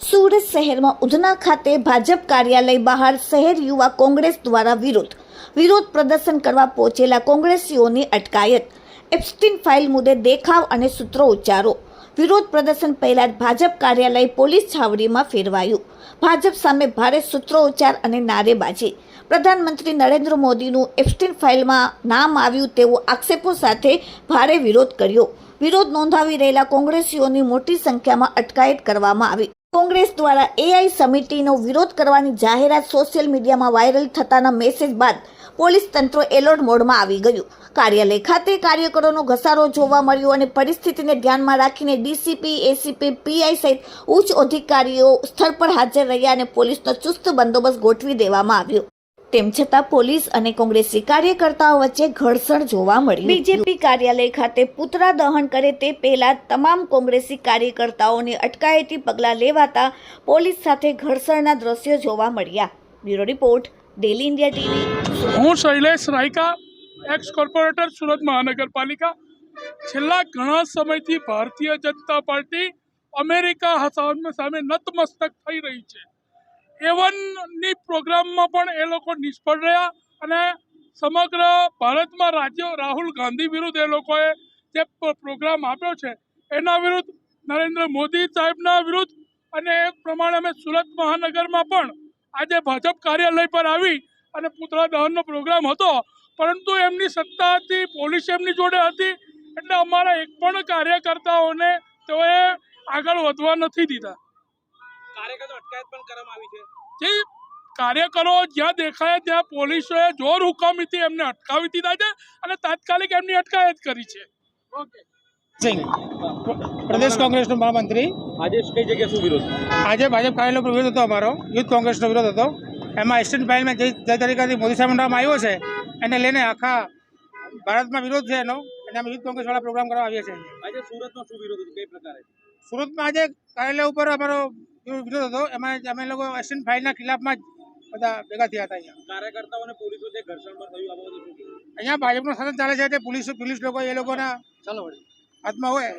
સુરત શહેરમાં ઉધના ખાતે ભાજપ કાર્યાલય બહાર શહેર યુવા કોંગ્રેસ દ્વારા વિરોધ પ્રદર્શન કરવા પહોંચેલા કોંગ્રેસીઓની અટકાયત. એપ્સ્ટીન ફાઇલ મુદ્દે દેખાવ અને સૂત્રો ઉચ્ચારો. વિરોધ પ્રદર્શન પહેલા જ ભાજપ કાર્યાલય પોલીસ છાવણીમાં ફેરવાયું. ભાજપ સામે ભારે સૂત્રોચ્ચાર અને નારેબાજી. પ્રધાનમંત્રી નરેન્દ્ર મોદીનું એપ્સ્ટીન ફાઇલમાં નામ આવ્યું તેવો આક્ષેપો સાથે ભારે વિરોધ કર્યો. વિરોધ નોંધાવી રહેલા કોંગ્રેસીઓની મોટી સંખ્યામાં અટકાયત કરવામાં આવી. કોંગ્રેસ દ્વારા એઆઈ સમિતિનો વિરોધ કરવાની જાહેરાત સોશિયલ મીડિયામાં વાયરલ થતાના મેસેજ બાદ પોલીસ તંત્ર એલર્ટ મોડમાં આવી ગયું. કાર્યાલય ખાતે કાર્યકરોનો ઘસારો જોવા મળ્યો અને પરિસ્થિતિને ધ્યાનમાં રાખીને ડીસીપી, એસીપી, પીઆઈ સહિત ઉચ્ચ અધિકારીઓ સ્થળ પર હાજર રહ્યા અને પોલીસનો ચુસ્ત બંદોબસ્ત ગોઠવી દેવામાં આવ્યો. તેમ છતાં પોલીસ અને કોંગ્રેસી કાર્યકર્તાઓ વચ્ચે ઘર્ષણ જોવા મળ્યું. બીજેપી કાર્યાલય ખાતે પુતળા દહન કરે તે પહેલા તમામ કોંગ્રેસી કાર્યકર્તાઓની અટકાયતી પગલાં લેવાતા પોલીસ સાથે ઘર્ષણના દ્રશ્યો જોવા મળ્યા. Bureau report, daily India TV. હું શૈલેષ રાયકા, એક્સ કોર્પોરેટર, સુરત મહાનગરપાલિકા. છેલ્લા ઘણા સમયથી ભારતીય જનતા પાર્ટી અમેરિકા સામે નતમસ્તક થઈ રહી છે. A1ની પ્રોગ્રામમાં પણ એ લોકો નિષ્ફળ રહ્યા અને સમગ્ર ભારતમાં રાહુલ ગાંધી વિરુદ્ધ એ લોકોએ જે પ્રોગ્રામ આપ્યો છે એના વિરુદ્ધ, નરેન્દ્ર મોદી સાહેબના વિરુદ્ધ, અને એ પ્રમાણે અમે સુરત મહાનગરમાં પણ આજે ભાજપ કાર્યાલય પર આવી અને પુતળા દહનનો પ્રોગ્રામ હતો, પરંતુ એમની સત્તા હતી, પોલીસ એમની જોડે હતી, એટલે અમારા એક પણ કાર્યકર્તાઓને તેઓએ આગળ વધવા નથી દીધા. કાર્યકરો અટકાયત પણ કરવામાં આવી છે. જે કાર્યકરો જ્યાં દેખાય ત્યાં પોલીસોએ જોર હુકમથી એમને અટકાવી દીધા છે અને તાત્કાલિક એમની અટકાયત કરી છે. ઓકે. સિંહ, પ્રદેશ કોંગ્રેસનો મહામંત્રી. આજે કઈ જગ્યાએ શું વિરોધ? આજે ભાજપ કાર્યાલય પર વિરોધ હતો. અમારો યુથ કોંગ્રેસનો વિરોધ હતો. એમાં એપ્સ્ટીન ફાઇલમાં જે તરીકેથી મોદી સાહેબનો નામ આવ્યો છે એને લઈને આખા ભારતમાં વિરોધ છે એનો, અને અમે યુથ કોંગ્રેસવાળા પ્રોગ્રામ કરવા આવ્યા છીએ. આજે સુરતમાં શું વિરોધ હતો, કઈ પ્રકારે? સુરતમાં આજે કાર્યાલય ઉપર અમારો વિરોધ હતો. એમાં અમે લોકો એપ્સ્ટીન ફાઇલના ખિલાફમાં જ બધા ભેગા થયા હતા. અહીંયા કાર્યકર્તાઓને પોલીસો જે ઘર્ષણ પર થયું, આ બાબતે શું કહેવું? અહીંયા ભાજપનું શાસન ચાલે છે એટલે પોલીસ લોકો એ લોકોના હાથમાં હોય.